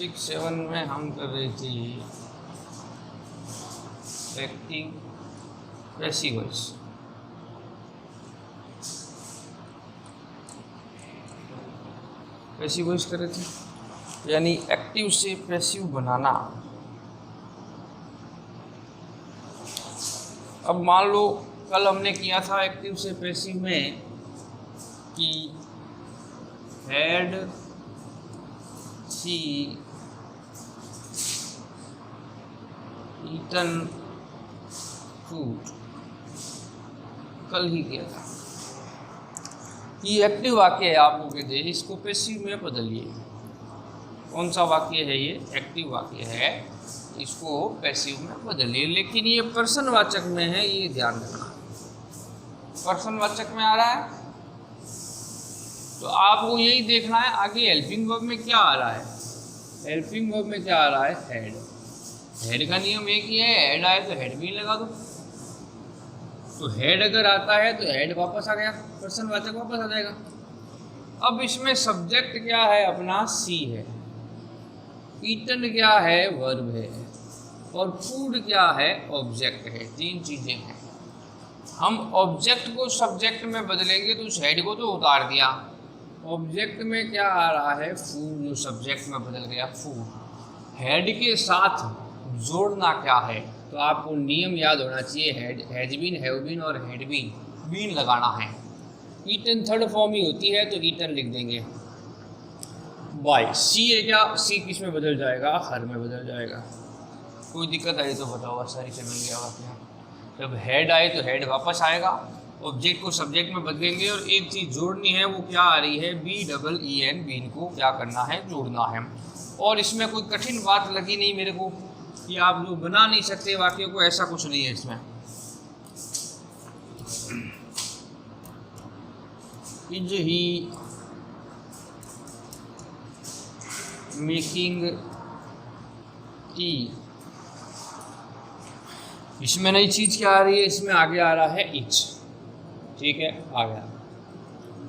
6-7 में हम कर रहे थे active passive voice. Passive voice कर रहे थे, यानी एक्टिव से पैसिव बनाना। अब मान लो कल हमने किया था एक्टिव से पैसिव में कि हैड सी ईटन फूड, कल ही किया था। ये एक्टिव वाक्य है, आप लोग दे, इसको पैसिव में बदलिए। कौन सा वाक्य है ये? एक्टिव वाक्य है, इसको पैसिव में बदलिए। लेकिन ये पर्सनवाचक में है, ये ध्यान रखना। पर्सनवाचक में आ रहा है तो आपको यही देखना है आगे हेल्पिंग वर्ब में क्या आ रहा है। हेल्पिंग वर्ब में क्या आ रहा है? हेड। हेड का नियम एक ही है, हेड आए तो हेड भी लगा दो। तो हेड अगर आता है तो हेड वापस आ गया, पर्सनवाचक वापस आ जाएगा। अब इसमें सब्जेक्ट क्या है? अपना सी है, ईटन क्या है? वर्ब है, और फूड क्या है? ऑब्जेक्ट है। तीन चीजें हैं। हम ऑब्जेक्ट को सब्जेक्ट में बदलेंगे तो उस हेड को तो उतार दिया। ऑब्जेक्ट में क्या आ रहा है? फूड, जो सब्जेक्ट में बदल गया फूड। हेड के साथ जोड़ना क्या है? तो आपको नियम याद होना चाहिए, had, has been, have been और हैड बीन, बीन लगाना है। ईटन थर्ड फॉर्म ही होती है तो ईटन लिख देंगे। बाय सी है क्या? सी किस में बदल जाएगा? हर में बदल जाएगा। कोई दिक्कत आई तो बताओ, आसानी से मिल गया वाक्य। जब हेड आए तो हेड वापस आएगा, ऑब्जेक्ट को सब्जेक्ट में बदलेंगे। और एक चीज़ जोड़नी है, वो क्या आ रही है? BEEN, बीन को क्या करना है? जोड़ना है। और इसमें कोई कठिन बात लगी नहीं मेरे को कि आप जो बना नहीं सकते वाक्य को, ऐसा कुछ नहीं है इसमें। इज ही मेकिंग टी, इसमें नई चीज क्या आ रही है? इसमें आगे आ रहा है इच। ठीक है, आ गया।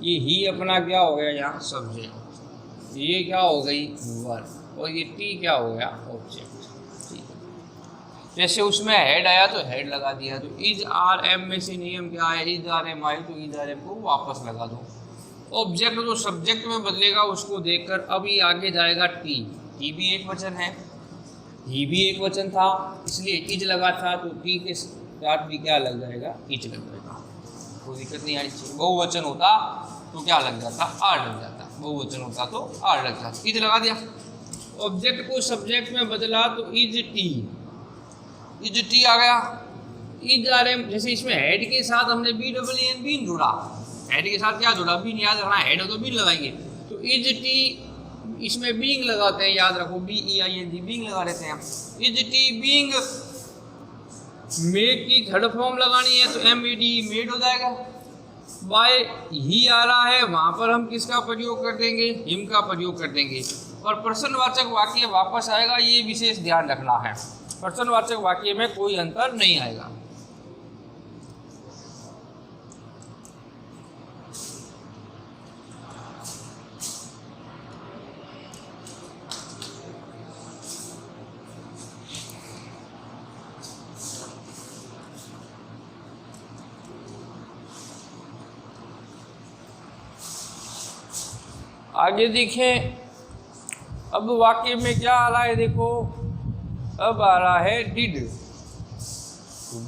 ये ही अपना क्या हो गया यहाँ? सब्जेक्ट। ये क्या हो गई? वर्ब। और ये टी क्या हो गया? ऑब्जेक्ट। जैसे उसमें हेड आया तो हेड लगा दिया। तो इज आर एम में से नियम क्या है? इज आर एम आई तो इज आर एम को वापस लगा दो। ऑब्जेक्ट जो सब्जेक्ट में बदलेगा उसको देखकर अब ये आगे जाएगा टी। टी भी एक वचन है, ही भी एक वचन था, इसलिए इज लगा था तो टी के साथ भी क्या लग जाएगा? इच लग जाएगा। कोई दिक्कत नहीं आनी चाहिए। बहुवचन होता तो क्या लग जाता? आर लग जाता। बहुवचन होता तो आर लग जाता। इज लगा दिया। ऑब्जेक्ट को सब्जेक्ट में बदला तो इज टी, इज टी आ गया। इज आर एम, जैसे इसमें हेड के साथ हमने BEEN, बीन जुड़ा। हेड के साथ क्या जुड़ा? बीन। याद रखना, हेड हो तो बीन लगाएंगे। तो इज टी, इसमें बीइंग लगाते हैं, याद रखो, BEING, बीइंग लगा देते हैं। Is T being. मेक की थर्ड फॉर्म लगानी है तो MED, मेड हो जाएगा। बाय ही आ रहा है, वहां पर हम किसका प्रयोग कर देंगे? हिम का प्रयोग कर देंगे। और पर्सनवाचक वाक्य वापस आएगा, ये विशेष ध्यान रखना है। पर्सनवाचक वाक्य में कोई अंतर नहीं आएगा। आगे देखें, अब वाक्य में क्या आ रहा है? देखो, अब आ रहा है डिड।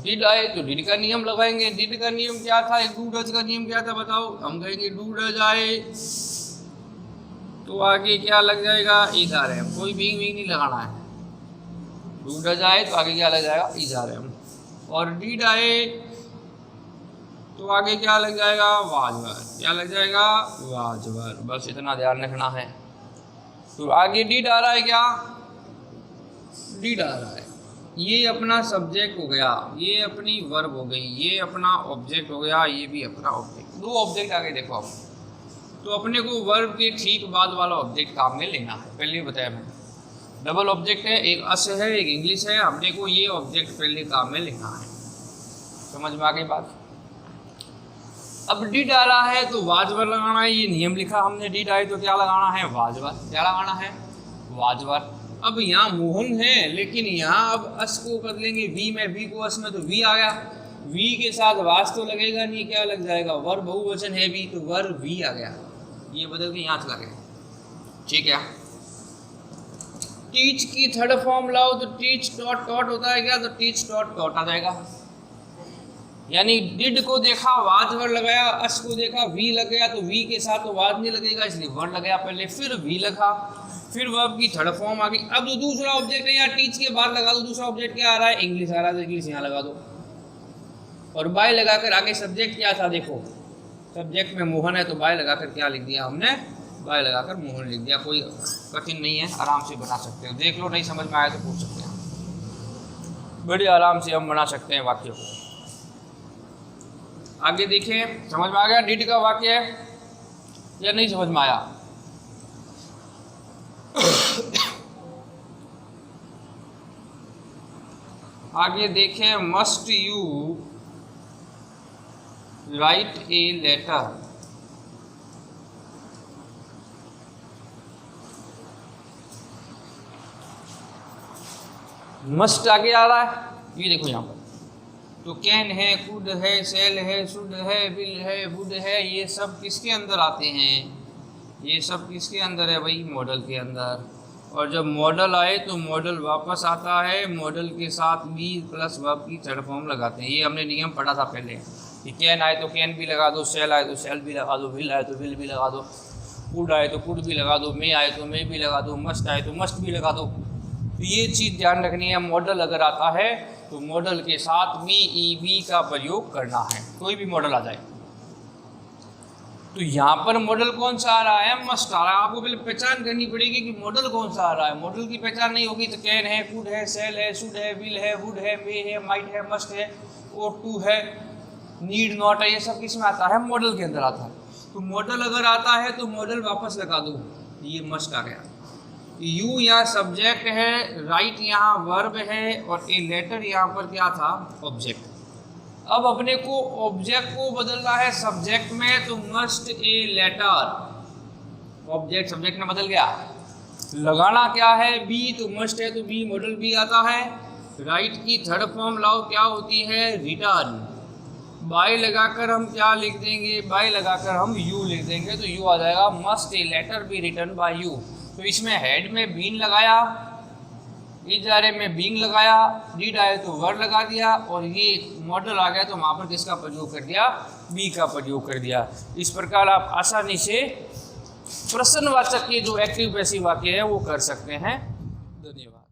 डिड आए तो डिड का नियम लगाएंगे। डिड का नियम क्या था? एक डू डज का नियम क्या था बताओ? हम कहेंगे डू डज आए तो आगे क्या लग जाएगा? Is are am. कोई बीइंग नहीं लगाना है। डू डज आए तो आगे क्या लग जाएगा? Is are am. और डिड आए तो आगे क्या लग जाएगा? वाजवर। क्या लग जाएगा? वाजवर। बस इतना ध्यान रखना है। तो आगे डिड आ रहा है, क्या? डिड आ रहा है। ये अपना सब्जेक्ट हो गया, ये अपनी वर्ब हो गई, ये अपना ऑब्जेक्ट हो गया, ये भी अपना ऑब्जेक्ट। दो ऑब्जेक्ट आगे देखो आप। तो अपने को वर्ब के ठीक बाद वाला ऑब्जेक्ट काम में लेना है। पहले बताया मैंने, डबल ऑब्जेक्ट है, एक अस है, एक इंग्लिश है। अपने को ये ऑब्जेक्ट पहले काम में लेना है। समझ में आ गई बात? अब डिड आ रहा है तो वाजवर लगाना है। ये नियम लिखा हमने, डिड आए तो क्या लगाना है? वाजवर। क्या लगाना है? वाजवर। अब यहाँ मोहन है, लेकिन यहाँ अब अस को कर लेंगे वी में, वी को अस में, तो वी आ गया। वी के साथ वास तो लगेगा नहीं, क्या लग जाएगा, वर बहुवचन है वी, तो वर वी आ गया। ये बदल के यहाँ चला गया, ठीक है। टीच की थर्ड फॉर्म लाओ तो टीच टॉट टॉट होता है क्या, तो टीच टॉट टॉट आ जाएगा। यानी डिड को देखा वाज वर लगाया, अस को देखा वी लग गया, तो वी के साथ तो वाज नहीं लगेगा इसलिए वर लगाया पहले, फिर वी लगा, फिर वर्ब की थर्ड फॉर्म आ गई। अब जो दूसरा ऑब्जेक्ट है यहाँ टीच के बाद लगा दो, दूसरा ऑब्जेक्ट क्या आ रहा है, इंग्लिश आ रहा है, तो इंग्लिश यहाँ लगा दो। और बाय लगाकर आगे सब्जेक्ट क्या था, देखो सब्जेक्ट में मोहन है तो बाय लगाकर क्या लिख दिया हमने, बाय लगाकर मोहन लिख दिया। कोई कठिन नहीं है, आराम से बना सकते हो, देख लो, नहीं समझ में आया तो पूछ सकते हैं, बड़े आराम से हम बना सकते हैं वाक्य को। आगे देखें, समझ में आ गया डिड का वाक्य है या नहीं समझ में आया? आगे देखें, must you write a letter, must आगे आ रहा है, ये देखो यहाँ पर, तो कैन है, कुड है, सेल है, शुड है, विल है, वुड है, ये सब किसके अंदर आते हैं, ये सब किसके अंदर है भाई, मॉडल के अंदर। और जब मॉडल आए तो मॉडल वापस आता है, मॉडल के साथ बी प्लस वर्ब की थर्ड फॉर्म लगाते हैं। ये हमने नियम पढ़ा था पहले कि कैन आए तो कैन भी लगा दो, सेल आए तो सेल भी लगा दो, विल आए तो विल भी लगा दो, कुड आए तो कुड भी लगा दो, मे आए तो मे भी लगा दो, मस्ट आए तो मस्ट भी लगा दो। तो ये चीज़ ध्यान रखनी है, मॉडल अगर आता है तो मॉडल के साथ मी ई बी का प्रयोग करना है, कोई भी मॉडल आ जाए। तो यहाँ पर मॉडल कौन सा आ रहा है, मस्ट आ रहा है। आपको पहले पहचान करनी पड़ेगी कि मॉडल कौन सा आ रहा है। मॉडल की पहचान नहीं होगी तो कैन है, कुड है, सेल है, शुड है, विल है, वुड है, मे है, माइट है, मस्ट है, और टू है, नीड नॉट है, ये सब किस में आता है, मॉडल के अंदर आता है। तो मॉडल अगर आता है तो मॉडल वापस लगा दो, ये मस्ट आ गया। यू यहाँ सब्जेक्ट है, राइट यहाँ वर्ब है, और ए लेटर यहाँ पर क्या था, ऑब्जेक्ट। अब अपने को ऑब्जेक्ट को बदलना है सब्जेक्ट में, तो must a letter, object subject में बदल गया। लगाना क्या है, बी, तो मस्ट है तो बी मॉडल बी आता है। राइट की थर्ड फॉर्म लाओ, क्या होती है, रिटर्न। बाय लगाकर हम क्या लिख देंगे, बाय लगाकर हम यू लिख देंगे, तो यू आ जाएगा, must a letter be written by you. तो इसमें हेड में बीन लगाया, इजारे में बीइंग लगाया, डीड आए तो वर लगा दिया, और ये मॉडल आ गया तो वहाँ पर किसका प्रयोग कर दिया, बी का प्रयोग कर दिया। इस प्रकार आप आसानी से प्रश्नवाचक के जो एक्टिव पैसिव वाक्य है वो कर सकते हैं। धन्यवाद।